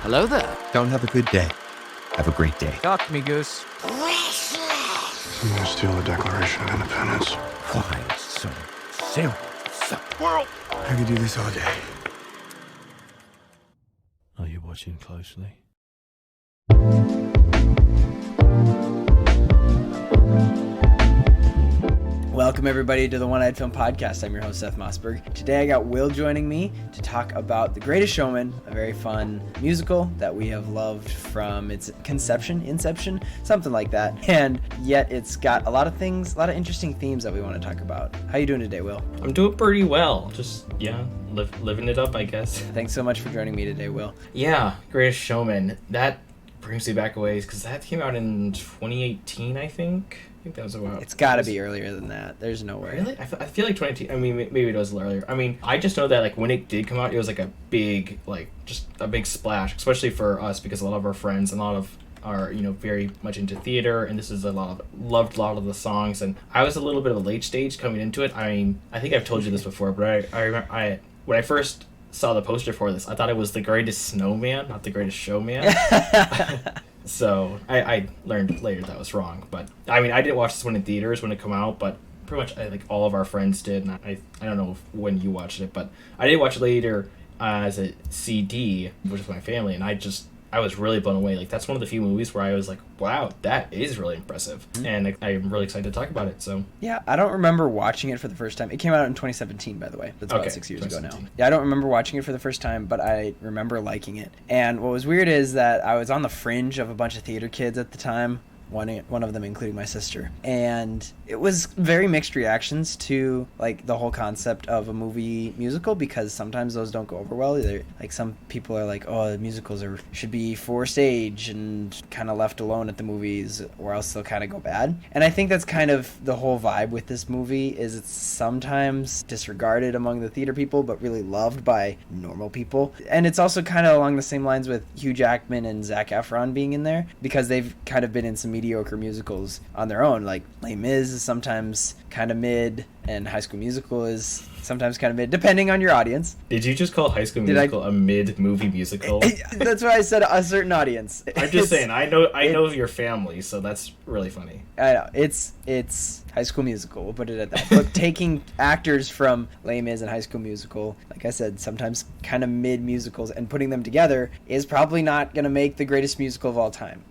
Hello there. Don't have a good day. Have a great day. Talk to me, Goose. I'm gonna steal the Declaration of Independence. Why so serious? Squirrel! I could do this all day. Are you watching closely? Welcome everybody to the One-Eyed Film Podcast. I'm your host, Seth Mossberg. Today I got Will joining me to talk about The Greatest Showman, a very fun musical that we have loved from its inception, something like that. And yet it's got a lot of interesting themes that we want to talk about. How you doing today, Will? I'm doing pretty well. Just, living it up, I guess. Thanks so much for joining me today, Will. Yeah, Greatest Showman. That brings me back a ways, because that came out in 2018, I think. I think that was about... It's got to be earlier than that. There's no way. Really? I feel like 2018. I mean, maybe it was a little earlier. I mean, I just know that like when it did come out, it was like a big, just a big splash, especially for us, because a lot of our friends and a lot of are very much into theater, and this is loved a lot of the songs. And I was a little bit of a late stage coming into it. I mean, I think I've told you this before, but I remember when I first saw the poster for this, I thought it was The Greatest Snowman, not The Greatest Showman. So I learned later that was wrong. But I mean, I didn't watch this one in theaters when it came out, but pretty much I think all of our friends did. And I don't know when you watched it, but I did watch it later as a CD, which is my family, and I was really blown away. Like, that's one of the few movies where I was like, wow, that is really impressive. And I'm really excited to talk about it. So yeah, I don't remember watching it for the first time. It came out in 2017, by the way. That's about 6 years ago now. Yeah, I don't remember watching it for the first time, but I remember liking it. And what was weird is that I was on the fringe of a bunch of theater kids at the time. One of them including my sister, and it was very mixed reactions to like the whole concept of a movie musical, because sometimes those don't go over well either. Like, some people are like, oh, musicals should be for stage and kind of left alone at the movies, or else they'll kind of go bad. And I think that's kind of the whole vibe with this movie, is it's sometimes disregarded among the theater people but really loved by normal people. And it's also kind of along the same lines with Hugh Jackman and Zac Efron being in there, because they've kind of been in some mediocre musicals on their own. Like, Les Mis is sometimes kind of mid, and High School Musical is sometimes kind of mid, depending on your audience. did you just call High School Musical a mid-movie musical? That's why I said a certain audience. I'm just saying, I know your family, so that's really funny. I know, it's High School Musical, we'll put it at that. But taking actors from Les Mis and High School Musical, like I said, sometimes kind of mid musicals, and putting them together is probably not going to make the greatest musical of all time.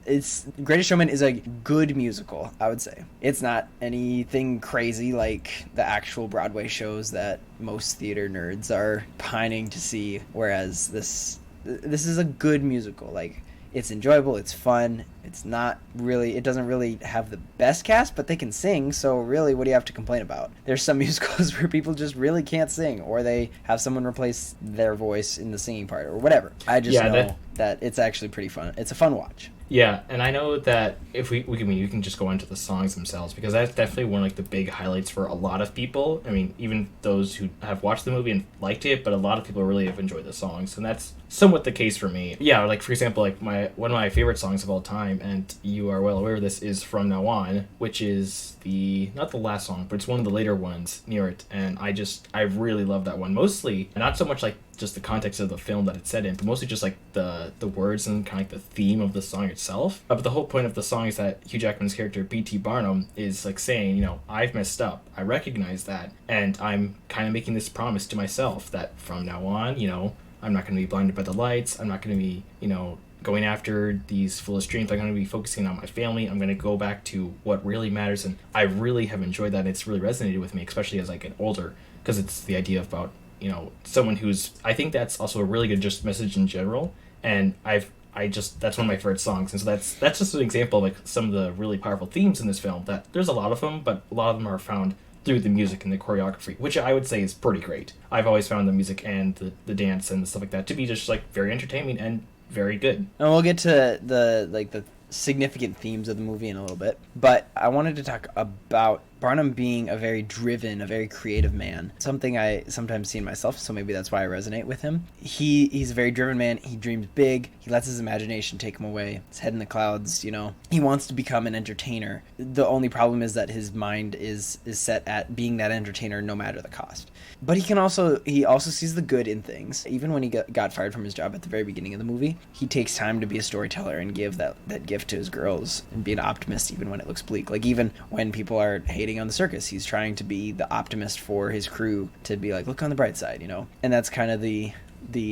Greatest Showman is a good musical, I would say. It's not anything crazy like the actual Broadway shows that most theater nerds are pining to see, whereas this is a good musical. Like, it's enjoyable, it's fun, it doesn't really have the best cast, but they can sing, so really, what do you have to complain about? There's some musicals where people just really can't sing, or they have someone replace their voice in the singing part, or whatever. I just know that it's actually pretty fun. It's a fun watch. Yeah, and I know that if you can just go into the songs themselves, because that's definitely one of like the big highlights for a lot of people. I mean, even those who have watched the movie and liked it, but a lot of people really have enjoyed the songs, and that's somewhat the case for me. Yeah, like, for example, like one of my favorite songs of all time, and you are well aware of this, is From Now On, which is not the last song, but it's one of the later ones near it, and I really love that one. Mostly, not so much like just the context of the film that it's set in, but mostly just like the words and kind of like the theme of the song itself. But the whole point of the song is that Hugh Jackman's character, B.T. Barnum, is like saying, I've messed up, I recognize that, and I'm kind of making this promise to myself that from now on, I'm not going to be blinded by the lights, I'm not going to be, going after these foolish dreams, I'm going to be focusing on my family, I'm going to go back to what really matters. And I really have enjoyed that, and it's really resonated with me, especially as I get older, because it's the idea about someone who's, I think that's also a really good just message in general, and that's one of my favorite songs. And so that's just an example of like some of the really powerful themes in this film. That there's a lot of them, but a lot of them are found through the music and the choreography, which I would say is pretty great. I've always found the music and the dance and the stuff like that to be just like very entertaining and very good. And we'll get to the significant themes of the movie in a little bit, but I wanted to talk about Barnum being a very driven, a very creative man, something I sometimes see in myself, so maybe that's why I resonate with him. He's a very driven man. He dreams big. He lets his imagination take him away. His head in the clouds, you know. He wants to become an entertainer. The only problem is that his mind is set at being that entertainer no matter the cost. But he also sees the good in things. Even when he got fired from his job at the very beginning of the movie, he takes time to be a storyteller and give that gift to his girls and be an optimist even when it looks bleak. Like, even when people are hating on the circus, he's trying to be the optimist for his crew, to be like, look on the bright side, you know. And that's kind of the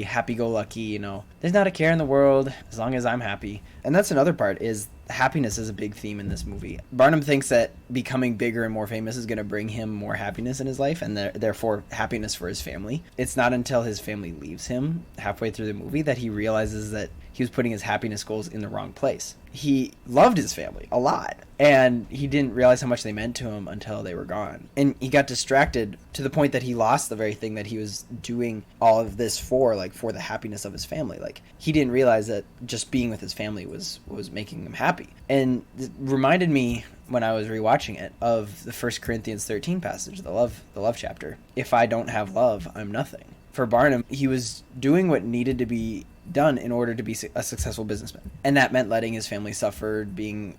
happy-go-lucky, you know, there's not a care in the world as long as I'm happy. And that's another part, is happiness is a big theme in this movie. Barnum thinks that becoming bigger and more famous is going to bring him more happiness in his life, and therefore happiness for his family. It's not until his family leaves him halfway through the movie that he realizes that he was putting his happiness goals in the wrong place. He loved his family a lot, and he didn't realize how much they meant to him until they were gone. And he got distracted to the point that he lost the very thing that he was doing all of this for, like, for the happiness of his family. Like, he didn't realize that just being with his family was making him happy. And it reminded me, when I was rewatching it, of the 1 Corinthians 13 passage, the love chapter. If I don't have love, I'm nothing. For Barnum, he was doing what needed to be done in order to be a successful businessman, and that meant letting his family suffer,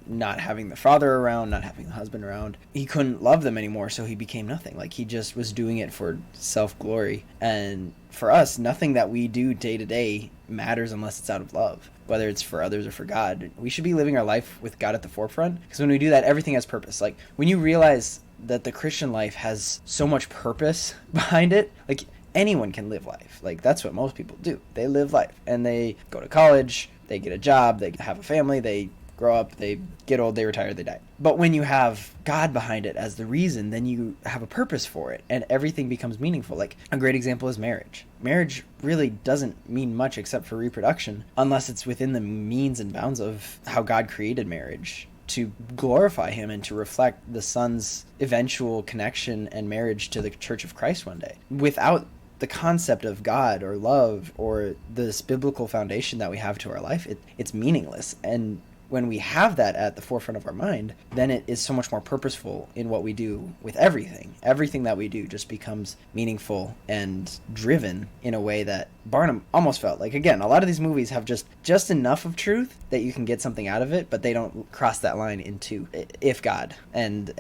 not having the father around, not having the husband around. He couldn't love them anymore, so he became nothing. Like, he just was doing it for self-glory. And for us, nothing that we do day to day matters unless it's out of love, whether it's for others or for God. We should be living our life with God at the forefront, because when we do that, everything has purpose. Like, when you realize that the Christian life has so much purpose behind it, like, anyone can live life. Like, that's what most people do. They live life, and they go to college, they get a job, they have a family, they grow up, they get old, they retire, they die. But when you have God behind it as the reason, then you have a purpose for it, and everything becomes meaningful. Like, a great example is marriage. Marriage really doesn't mean much except for reproduction, unless it's within the means and bounds of how God created marriage, to glorify him and to reflect the Son's eventual connection and marriage to the Church of Christ one day. Without the concept of God or love or this biblical foundation that we have to our life, it's meaningless. And when we have that at the forefront of our mind, then it is so much more purposeful in what we do with everything. Everything that we do just becomes meaningful and driven in a way that Barnum almost felt. Like, again, a lot of these movies have just enough of truth that you can get something out of it, but they don't cross that line into if God and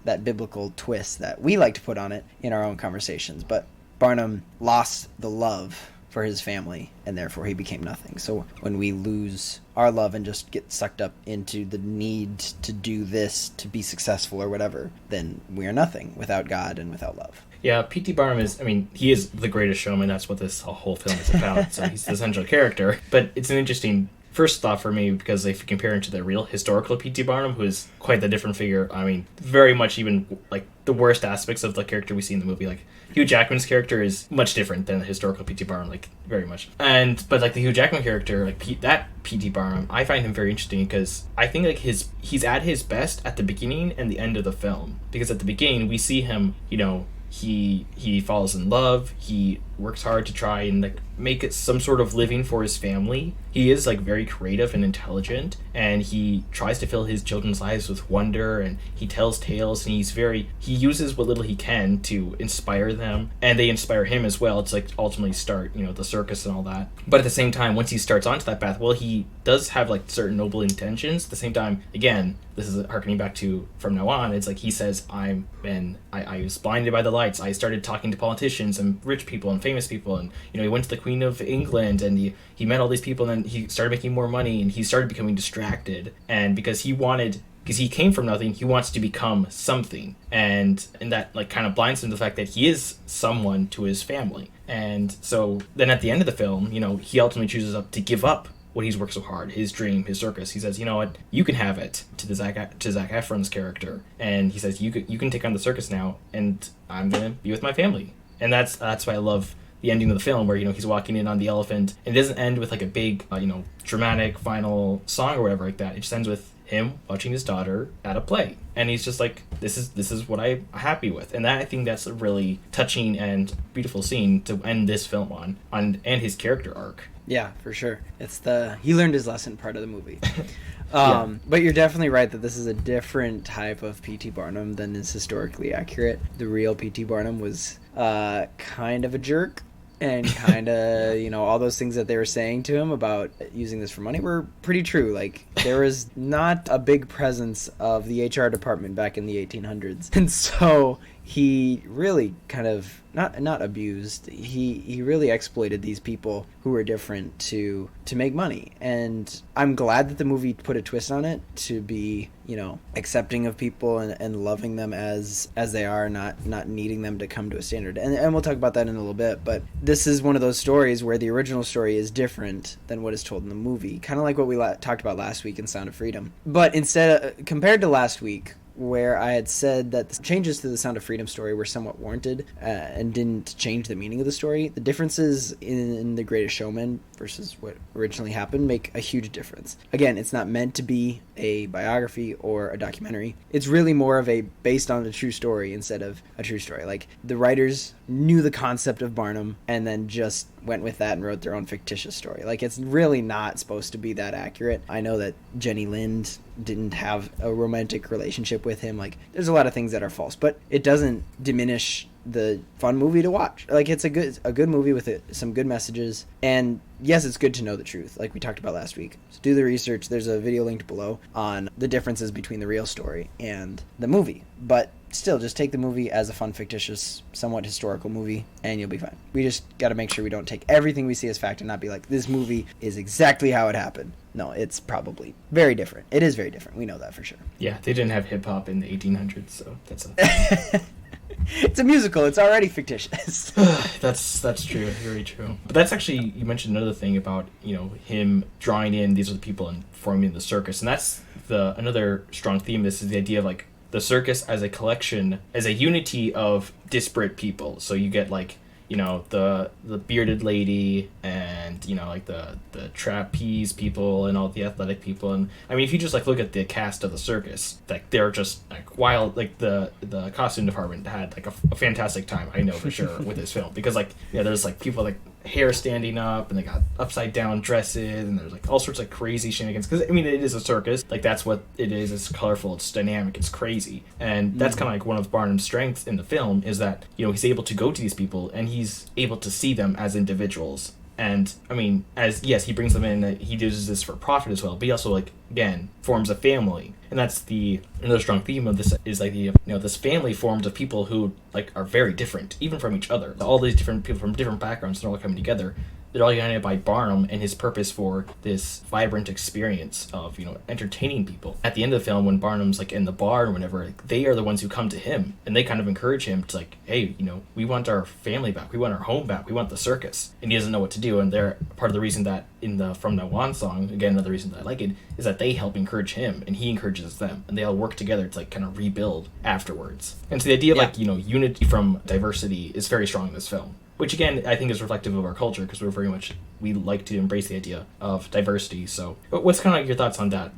that biblical twist that we like to put on it in our own conversations. But Barnum lost the love for his family, and therefore he became nothing. So when we lose our love and just get sucked up into the need to do this to be successful or whatever, then we are nothing without God and without love. Yeah, P.T. Barnum he is the greatest showman. That's what this whole film is about. So he's the central character. But it's an interesting first thought for me, because if you compare him to the real historical P.T. Barnum, who is quite the different figure, I mean, very much even, like, the worst aspects of the character we see in the movie. Like, Hugh Jackman's character is much different than the historical P.T. Barnum, like, very much. But, like, the Hugh Jackman character, like, that P.T. Barnum, I find him very interesting, because I think, like, he's at his best at the beginning and the end of the film. Because at the beginning, we see him, you know, he falls in love, he works hard to try and, like, make it some sort of living for his family. He is, like, very creative and intelligent, and he tries to fill his children's lives with wonder, and he tells tales, and he uses what little he can to inspire them, and they inspire him as well to, like, ultimately start, you know, the circus and all that. But at the same time, once he starts onto that path, well, he does have, like, certain noble intentions. At the same time, again, this is harkening back to From Now On, it's like he says, I was blinded by the lights. I started talking to politicians and rich people and famous people, and, you know, he went to the Queen of England, and he met all these people, and then he started making more money, and he started becoming distracted. And because he came from nothing, he wants to become something, and that, like, kind of blinds him to the fact that he is someone to his family. And so then at the end of the film, you know, he ultimately chooses to give up what he's worked so hard, his dream, his circus. He says, you know what, you can have it, to Zac Efron's character, and he says, you can take on the circus now, and I'm gonna be with my family. And that's why I love the ending of the film, where, you know, he's walking in on the elephant, and it doesn't end with, like, a big, you know, dramatic final song or whatever like that. It just ends with him watching his daughter at a play, and he's just like, this is what I'm happy with. And that, I think that's a really touching and beautiful scene to end this film on and his character arc. Yeah, for sure. It's the he learned his lesson part of the movie. Yeah. But you're definitely right that this is a different type of P.T. Barnum than is historically accurate. The real P.T. Barnum was kind of a jerk, and kind of, you know, all those things that they were saying to him about using this for money were pretty true. Like, there was not a big presence of the HR department back in the 1800s. And so he really kind of, not abused, he really exploited these people who were different to make money. And I'm glad that the movie put a twist on it to be, you know, accepting of people and loving them as they are, not needing them to come to a standard. And we'll talk about that in a little bit, but this is one of those stories where the original story is different than what is told in the movie, kind of like what we talked about last week in Sound of Freedom. But instead, compared to last week, where I had said that the changes to the Sound of Freedom story were somewhat warranted and didn't change the meaning of the story, the differences in The Greatest Showman versus what originally happened make a huge difference. Again, it's not meant to be a biography or a documentary. It's really more of a based on a true story instead of a true story. Like, the writers knew the concept of Barnum and then just went with that and wrote their own fictitious story. Like, it's really not supposed to be that accurate. I know that Jenny Lind didn't have a romantic relationship with him. Like, there's a lot of things that are false, but it doesn't diminish the fun movie to watch. Like, it's a good movie with some good messages, and yes, it's good to know the truth, like we talked about last week. So do the research. There's a video linked below on the differences between the real story and the movie, but still, just take the movie as a fun, fictitious, somewhat historical movie, and you'll be fine. We just got to make sure we don't take everything we see as fact and not be like, this movie is exactly how it happened. No, it's probably very different. It is very different. We know that for sure. Yeah, they didn't have hip-hop in the 1800s, so that's a... It's a musical. It's already fictitious. That's true. Very true. But that's actually, you mentioned another thing about, you know, him drawing in these other people and forming the circus. And that's another strong theme. This is the idea of, like, the circus as a collection, as a unity of disparate people. So you get, like, you know, the bearded lady and, you know, like the trapeze people and all the athletic people. And I mean, if you just, like, look at the cast of the circus, like, they're just, like, wild. Like, the costume department had, like, a fantastic time, I know for sure, with this film, because, like, yeah, there's, like, people, like, hair standing up, and they got upside down dresses, and there's, like, all sorts of crazy shenanigans, because I mean, it is a circus. Like, that's what it is. It's colorful, it's dynamic, it's crazy. And that's kind of like one of Barnum's strengths in the film, is that, you know, he's able to go to these people and he's able to see them as individuals. And I mean, he brings them in, he uses this for profit as well, but he also, like, again, forms a family. And that's another strong theme of this, is, like, the, you know, this family formed of people who, like, are very different, even from each other. All these different people from different backgrounds, they're all coming together. They're all united by Barnum and his purpose for this vibrant experience of, you know, entertaining people. At the end of the film, when Barnum's, like, in the bar or whatever, like, they are the ones who come to him, and they kind of encourage him to, like, hey, you know, we want our family back, we want our home back, we want the circus. And he doesn't know what to do, and they're part of the reason that in the From Now On song, again, another reason that I like it, is that they help encourage him, and he encourages them, and they all work together to, like, kind of rebuild afterwards. And so the idea of, like, you know, unity from diversity is very strong in this film. Which, again, I think is reflective of our culture, because we like to embrace the idea of diversity. So what's kind of, like, your thoughts on that?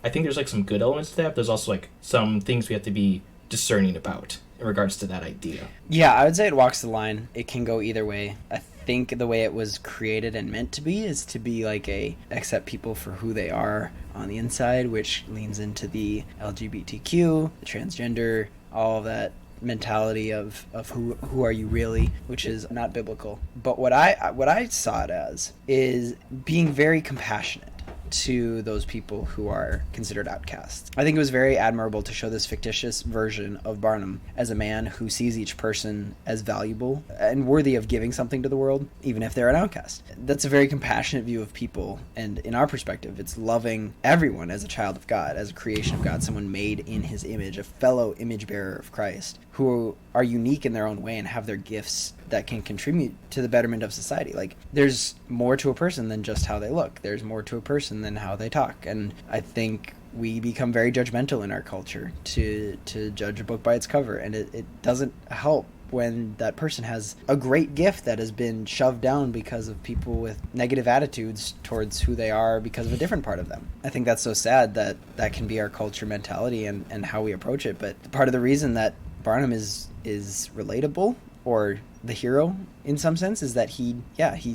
I think there's, like, some good elements to that, but there's also, like, some things we have to be discerning about in regards to that idea. Yeah, I would say it walks the line. It can go either way. I think the way it was created and meant to be is to be, like, accept people for who they are on the inside, which leans into the LGBTQ, the transgender, all of that mentality of who are you really, which is not biblical. But what I saw it as is being very compassionate to those people who are considered outcasts. I think it was very admirable to show this fictitious version of Barnum as a man who sees each person as valuable and worthy of giving something to the world, even if they're an outcast. That's a very compassionate view of people, and in our perspective, it's loving everyone as a child of God, as a creation of God, someone made in his image, a fellow image bearer of Christ, who are unique in their own way and have their gifts that can contribute to the betterment of society. Like, there's more to a person than just how they look. There's more to a person than how they talk. And I think we become very judgmental in our culture to judge a book by its cover, and it doesn't help when that person has a great gift that has been shoved down because of people with negative attitudes towards who they are because of a different part of them. I think that's so sad that that can be our culture mentality and how we approach it. But part of the reason that Barnum is relatable, or the hero in some sense, is that he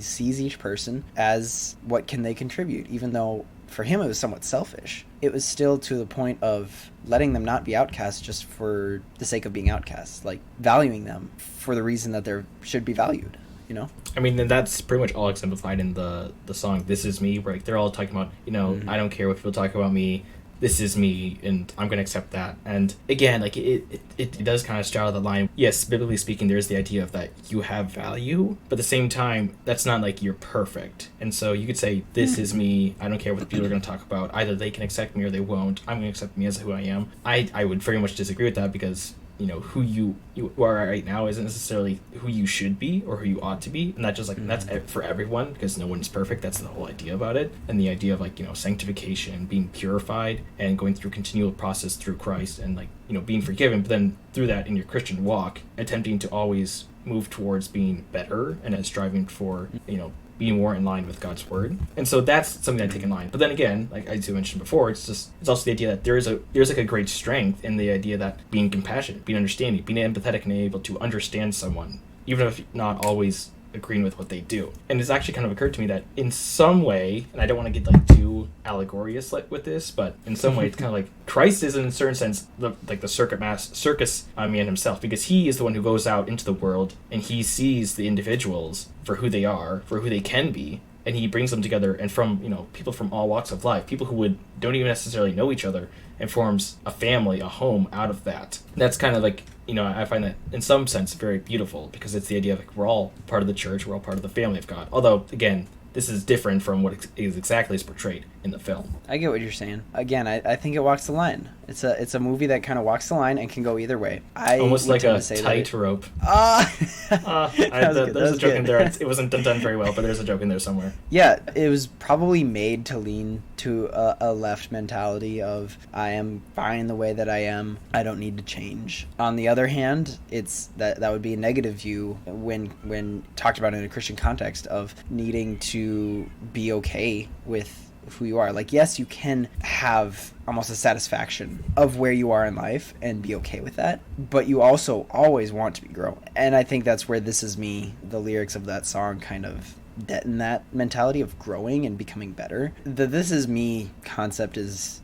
sees each person as what can they contribute, even though for him it was somewhat selfish. It was still to the point of letting them not be outcasts just for the sake of being outcasts, like valuing them for the reason that they should be valued, you know? I mean, that's pretty much all exemplified in the song "This Is Me," where like, they're all talking about, you know, I don't care what people talk about me. This is me, and I'm going to accept that. And again, like it does kind of straddle the line. Yes, biblically speaking, there's the idea of that you have value, but at the same time, that's not like you're perfect. And so you could say, this is me. I don't care what people are going to talk about. Either they can accept me or they won't. I'm going to accept me as who I am. I would very much disagree with that, because you know, who you are right now isn't necessarily who you should be or who you ought to be. And that's just like, that's for everyone, because no one's perfect. That's the whole idea about it. And the idea of like, you know, sanctification, being purified and going through continual process through Christ, and like, you know, being forgiven, but then through that in your Christian walk, attempting to always move towards being better and striving for, you know, being more in line with God's word. And so that's something I take in line. But then again, like I mentioned before, it's also the idea that there's like a great strength in the idea that being compassionate, being understanding, being empathetic and able to understand someone, even if not always agreeing with what they do. And it's actually kind of occurred to me that in some way, and I don't want to get like too allegorious with this, but in some way it's kind of like Christ is in a certain sense like the circus man himself, because he is the one who goes out into the world and he sees the individuals for who they are, for who they can be, and he brings them together, and from, you know, people from all walks of life, people who don't even necessarily know each other, and forms a family, a home out of that. And that's kind of like, you know, I find that in some sense very beautiful, because it's the idea of like we're all part of the church, we're all part of the family of God. Although, again, this is different from what is exactly is portrayed in the film. I get what you're saying. Again, I think it walks the line. It's a movie that kind of walks the line and can go either way. Almost like a tightrope. There's a joke in there. It wasn't done very well, but there's a joke in there somewhere. Yeah, it was probably made to lean to a left mentality of, I am fine the way that I am, I don't need to change. On the other hand, it's that would be a negative view when talked about in a Christian context of needing to be okay with who you are. Like, yes, you can have almost a satisfaction of where you are in life and be okay with that, but you also always want to be growing. And I think that's where This Is Me, the lyrics of that song, kind of deaden that mentality of growing and becoming better. The This Is Me concept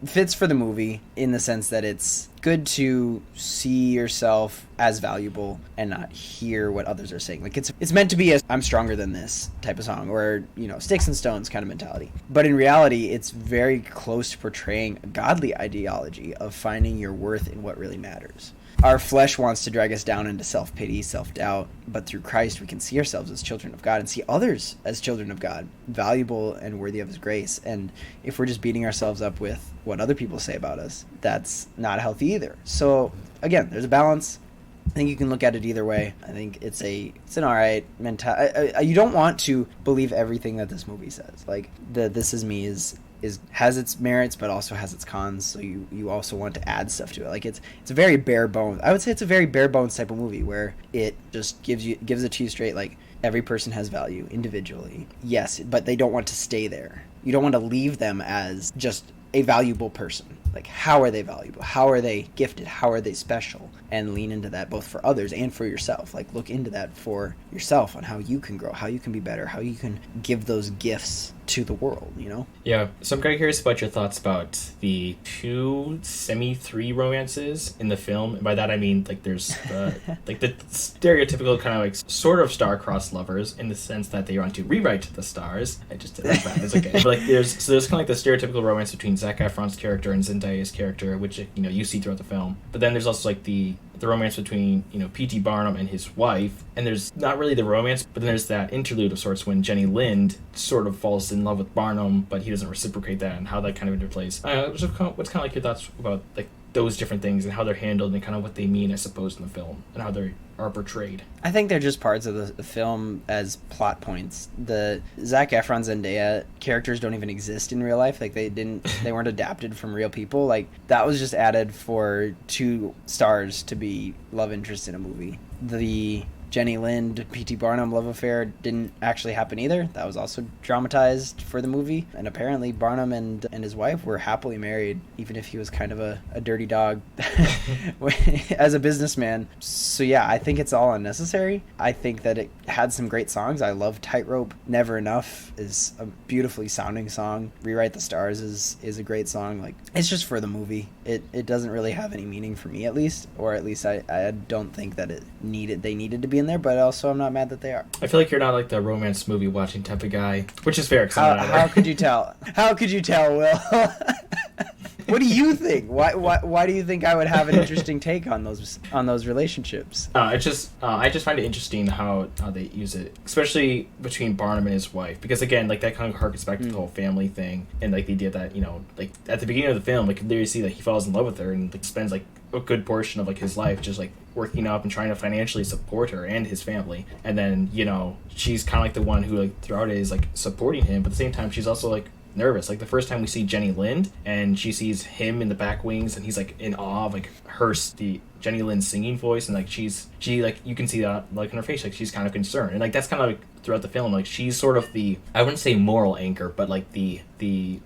fits for the movie in the sense that it's good to see yourself as valuable and not hear what others are saying. Like it's meant to be a I'm stronger than this type of song, or, you know, sticks and stones kind of mentality. But in reality, it's very close to portraying a godly ideology of finding your worth in what really matters. Our flesh wants to drag us down into self-pity, self-doubt, but through Christ we can see ourselves as children of God and see others as children of God, valuable and worthy of His grace. And if we're just beating ourselves up with what other people say about us, that's not healthy either. So again, there's a balance. I think you can look at it either way. I think it's an alright mentality. You don't want to believe everything that this movie says. Like, This Is Me has its merits but also has its cons, so you also want to add stuff to it. Like it's a very bare bones. I would say it's a very bare bones type of movie where it just gives it to you straight, like every person has value individually. Yes, but they don't want to stay there. You don't want to leave them as just a valuable person. Like, how are they valuable? How are they gifted? How are they special? And lean into that both for others and for yourself. Like, look into that for yourself on how you can grow, how you can be better, how you can give those gifts to the world, you know? Yeah, so I'm kind of curious about your thoughts about the 2 semi-3 romances in the film. And by that I mean, like, there's the like the stereotypical kind of like sort of star-crossed lovers, in the sense that they want to rewrite the stars. I just did that. It's okay. But like there's kind of like the stereotypical romance between Zac Efron's character and Zendaya's character, which, you know, you see throughout the film. But then there's also like the romance between, you know, P.T. Barnum and his wife, and there's not really the romance, but then there's that interlude of sorts when Jenny Lind sort of falls in love with Barnum, but he doesn't reciprocate that, and how that kind of interplays. What's kind of like your thoughts about like those different things and how they're handled and kind of what they mean, I suppose, in the film and how they are portrayed? I think they're just parts of the film as plot points. The Zac Efron Zendaya characters don't even exist in real life. Like they weren't adapted from real people. Like that was just added for 2 stars to be love interests in a movie. the Jenny Lind, P.T. Barnum love affair didn't actually happen either. That was also dramatized for the movie. And apparently Barnum and his wife were happily married, even if he was kind of a dirty dog as a businessman. So yeah, I think it's all unnecessary. I think that it had some great songs. I love Tightrope. Never Enough is a beautifully sounding song. Rewrite the Stars is a great song. Like, it's just for the movie. It doesn't really have any meaning for me, at least. Or at least I don't think that they needed to be in there, but also I'm not mad that they are. I feel like you're not like the romance movie watching type of guy, which is fair. How could you tell? How could you tell, Will? What do you think? Why do you think I would have an interesting take on those relationships? I just find it interesting how they use it, especially between Barnum and his wife, because again, like, that kind of harkens back to the whole family thing, and like the idea that, you know, like at the beginning of the film, like, there you see that he falls in love with her and like spends like a good portion of like his life just like working up and trying to financially support her and his family, and then, you know, she's kind of like the one who like throughout it is like supporting him, but at the same time she's also like nervous. Like, the first time we see Jenny Lind and she sees him in the back wings and he's like in awe of like the Jenny Lind's singing voice, and like she like, you can see that like in her face, like she's kind of concerned, and like that's kind of like throughout the film, like she's sort of the, I wouldn't say moral anchor, but like the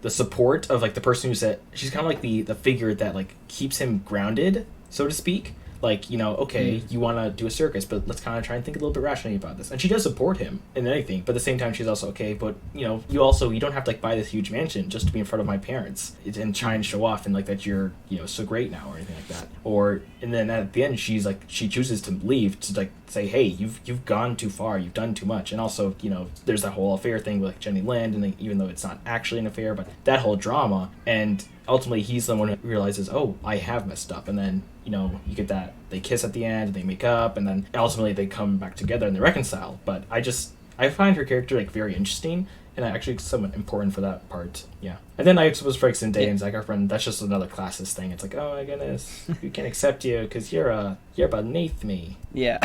support of like the person who said, she's kind of like the figure that like keeps him grounded, so to speak. Like, you know, okay, you want to do a circus, but let's kind of try and think a little bit rationally about this. And she does support him in anything, but at the same time, she's also, okay, but, you know, you don't have to, like, buy this huge mansion just to be in front of my parents and try and show off and, like, that you're, you know, so great now or anything like that. Or, and then at the end, she's, like, she chooses to leave to, like, say, hey, you've gone too far, you've done too much. And also, you know, there's that whole affair thing with, like, Jenny Lind, and like, even though it's not actually an affair, but that whole drama, and ultimately he's the one who realizes, oh, I have messed up, and then, you know, you get that they kiss at the end and they make up, and then ultimately they come back together and they reconcile. But I find her character like very interesting, and actually somewhat important for that part. Yeah. And then I suppose for Zendaya and girlfriend, that's just another classist thing. It's like, oh my goodness, we can't accept you because you're beneath me. Yeah.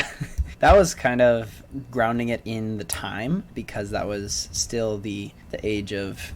That was kind of grounding it in the time, because that was still the age of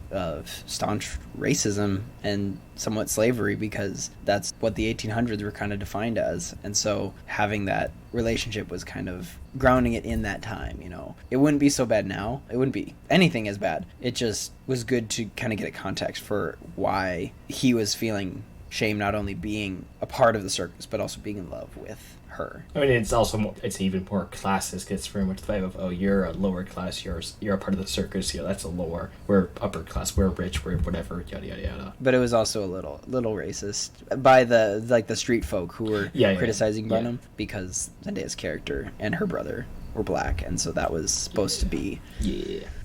staunch racism and somewhat slavery, because that's what the 1800s were kind of defined as. And so having that relationship was kind of grounding it in that time, you know. It wouldn't be so bad now. It wouldn't be anything as bad. It just was good to kind of get a context for why he was feeling shame, not only being a part of the circus, but also being in love with her. I mean, it's also it's even more classist, because it's very much the vibe of, oh, you're a lower class, you're a part of the circus, you know, that's a lower, we're upper class, we're rich, we're whatever, yada yada yada. But it was also a little racist by the street folk who were criticizing Barnum, because Zendaya's character and her brother were black, and so that was supposed to be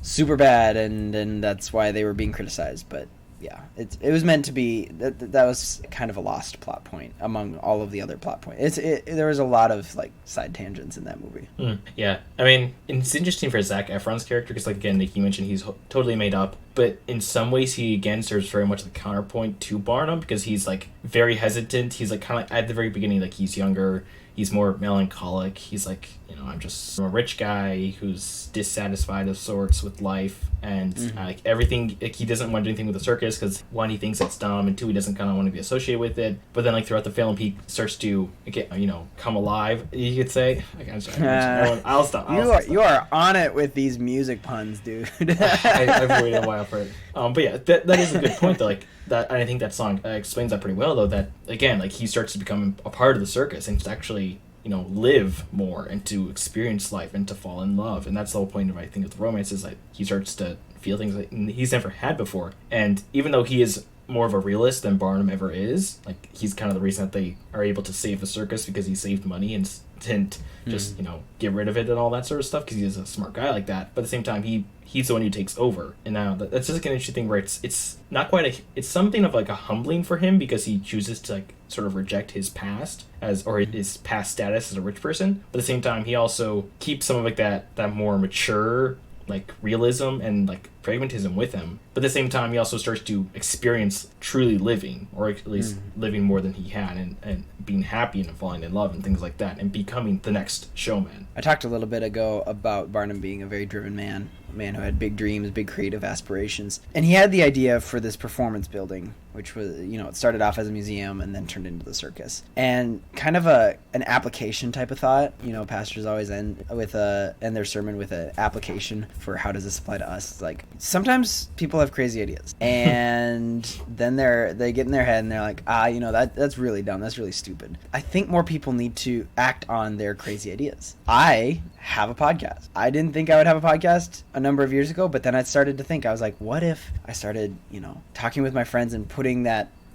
super bad, and that's why they were being criticized. But yeah, it was meant to be that was kind of a lost plot point among all of the other plot points. There was a lot of like side tangents in that movie. Yeah, I mean, it's interesting for Zac Efron's character, because like, again, like you mentioned, he's totally made up, but in some ways he again serves very much the counterpoint to Barnum, because he's like very hesitant. He's like kind of at the very beginning, like he's younger, he's more melancholic. He's like, you know, I'm a rich guy who's dissatisfied of sorts with life, and like everything, like he doesn't want to do anything with the circus because, one, he thinks it's dumb, and two, he doesn't kind of want to be associated with it. But then like throughout the film, he starts to get, you know, come alive, you could say. Like, I'm sorry, I'll stop. You are on it with these music puns, dude. I've waited a while for it. But yeah, that is a good point though. Like that, I think that song explains that pretty well though. That again, like he starts to become a part of the circus and to actually, you know, live more and to experience life and to fall in love. And that's the whole point of, I think, of the romance, is like he starts to feel things that he's never had before. And even though he is more of a realist than Barnum ever is, like he's kind of the reason that they are able to save the circus, because he saved money and didn't just, you know, get rid of it and all that sort of stuff, because he's a smart guy like that. But at the same time, he's the one who takes over. And now that's just like an interesting thing where it's not quite it's something of like a humbling for him, because he chooses to like sort of reject his past or his past status as a rich person. But at the same time, he also keeps some of like that more mature like realism and like pragmatism with him, but at the same time he also starts to experience truly living, or at least living more than he had, and being happy and falling in love and things like that, and becoming the next Showman. I talked a little bit ago about Barnum being a very driven man, a man who had big dreams, big creative aspirations. And he had the idea for this performance building, which was, it started off as a museum and then turned into the circus. And kind of an application type of thought. Pastors always end their sermon with an application for how does this apply to us. It's like, sometimes people have crazy ideas. And then they get in their head and they're like, that's really dumb. That's really stupid. I think more people need to act on their crazy ideas. I have a podcast. I didn't think I would have a podcast a number of years ago, but then I started to think, I was like, what if I started, talking with my friends and putting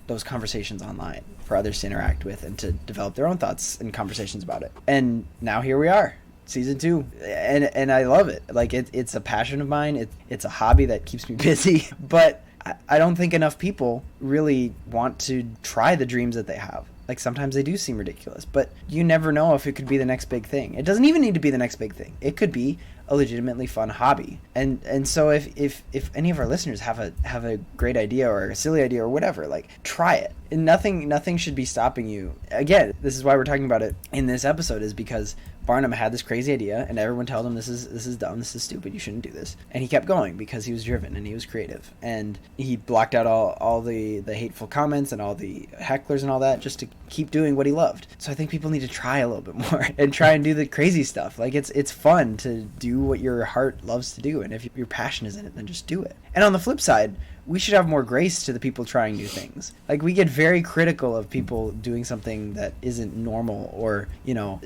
those conversations online for others to interact with and to develop their own thoughts and conversations about it. And now here we are, season 2, and I love it. Like it's a passion of mine. It's a hobby that keeps me busy, but I don't think enough people really want to try the dreams that they have. Like sometimes they do seem ridiculous, but you never know if it could be the next big thing. It doesn't even need to be the next big thing. It could be a legitimately fun hobby. And so if any of our listeners have a great idea or a silly idea or whatever, like try it. And nothing should be stopping you. Again, this is why we're talking about it in this episode, is because Barnum had this crazy idea and everyone told him this is dumb, this is stupid, you shouldn't do this. And he kept going because he was driven and he was creative. And he blocked out all the hateful comments and all the hecklers and all that just to keep doing what he loved. So I think people need to try a little bit more and try and do the crazy stuff. Like it's fun to do what your heart loves to do, and if your passion is in it, then just do it. And on the flip side, we should have more grace to the people trying new things. Like we get very critical of people doing something that isn't normal, or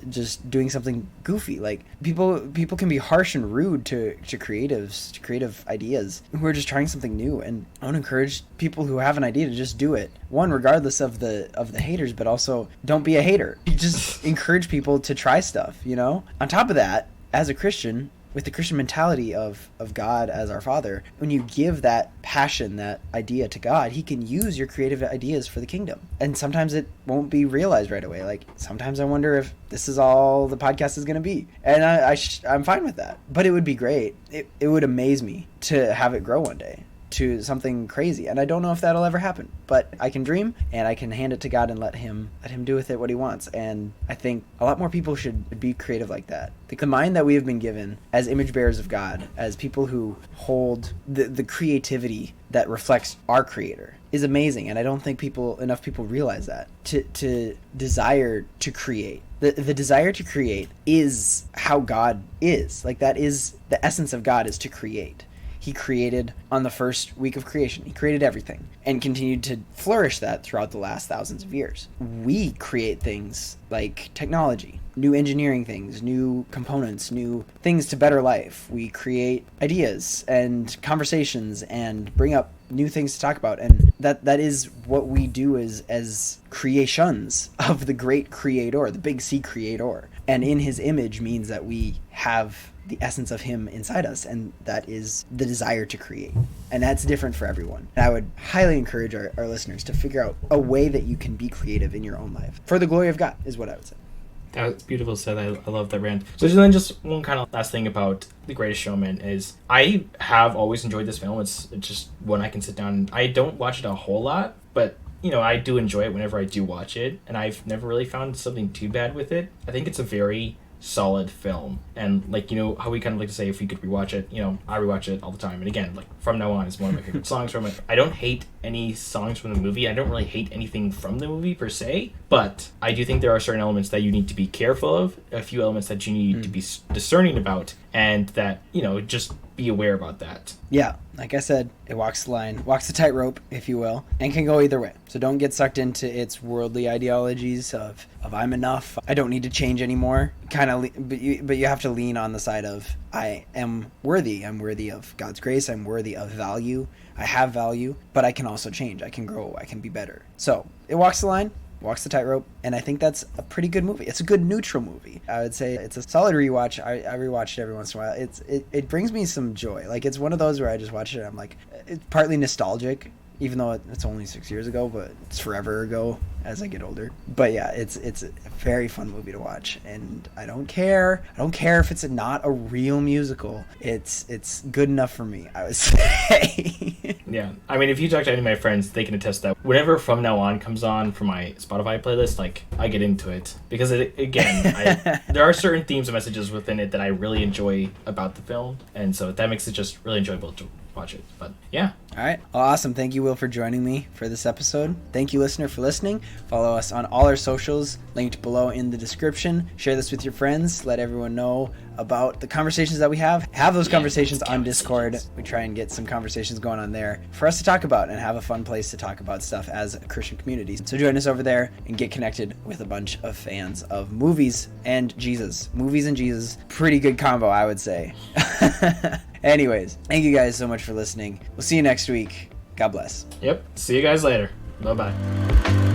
just doing something goofy. Like people can be harsh and rude to creatives, to creative ideas who are just trying something new. And I want to encourage people who have an idea to just do it. One, regardless of the haters, but also don't be a hater. You just encourage people to try stuff. On top of that, as a Christian, with the Christian mentality of God as our Father, when you give that passion, that idea to God, He can use your creative ideas for the kingdom. And sometimes it won't be realized right away. Like sometimes I wonder if this is all the podcast is going to be. And I'm fine with that. But it would be great. It would amaze me to have it grow one day to something crazy. And I don't know if that'll ever happen, but I can dream and I can hand it to God and let him do with it what he wants. And I think a lot more people should be creative like that. The mind that we have been given as image bearers of God, as people who hold the creativity that reflects our Creator, is amazing. And I don't think enough people realize that. To desire to create. The desire to create is how God is. Like that is the essence of God, is to create. He created on the first week of creation. He created everything and continued to flourish that throughout the last thousands of years. We create things like technology, new engineering things, new components, new things to better life. We create ideas and conversations and bring up new things to talk about. And that is what we do as creations of the great Creator, the big C Creator. And in his image means that we have the essence of him inside us, and that is the desire to create. And that's different for everyone. And I would highly encourage our listeners to figure out a way that you can be creative in your own life for the glory of God, is what I would say. That was beautiful said. I love that rant. So then just one kind of last thing about The Greatest Showman is I have always enjoyed this film. It's just one I can sit down and I don't watch it a whole lot, but I do enjoy it whenever I do watch it, and I've never really found something too bad with it. I think it's a very solid film, and how we kind of like to say, if we could rewatch it, I rewatch it all the time. And again, from now on, it's one of my favorite songs from it. I don't hate any songs from the movie. I don't really hate anything from the movie per se, but I do think there are certain elements that you need to be careful of, a few elements that you need to be discerning about, and that just be aware about that. Yeah, like I said, it walks the tightrope, if you will, and can go either way. So don't get sucked into its worldly ideologies of I'm enough, I don't need to change anymore. But you have to lean on the side of I am worthy. I'm worthy of God's grace. I'm worthy of value. I have value, but I can also change. I can grow. I can be better. So it walks the line, walks the tightrope, and I think that's a pretty good movie. It's a good neutral movie. I would say it's a solid rewatch. I rewatch it every once in a while. It brings me some joy. Like it's one of those where I just watch it and I'm like, it's partly nostalgic. even though it's only 6 years ago, but it's forever ago as I get older. But yeah, it's a very fun movie to watch, and I don't care if it's not a real musical. It's good enough for me, I would say. Yeah, I mean, if you talk to any of my friends, they can attest that whenever From Now On comes on for my Spotify playlist, like, I get into it because there are certain themes and messages within it that I really enjoy about the film, and so that makes it just really enjoyable to watch it. But yeah. All right. Awesome. Thank you, Will, for joining me for this episode. Thank you, listener, for listening. Follow us on all our socials linked below in the description. Share this with your friends. Let everyone know about the conversations that we have. Have those conversations on Discord. We try and get some conversations going on there for us to talk about and have a fun place to talk about stuff as a Christian community. So join us over there and get connected with a bunch of fans of movies and Jesus. Movies and Jesus. Pretty good combo, I would say. Anyways, thank you guys so much for listening. We'll see you next week. God bless. Yep. See you guys later. Bye-bye.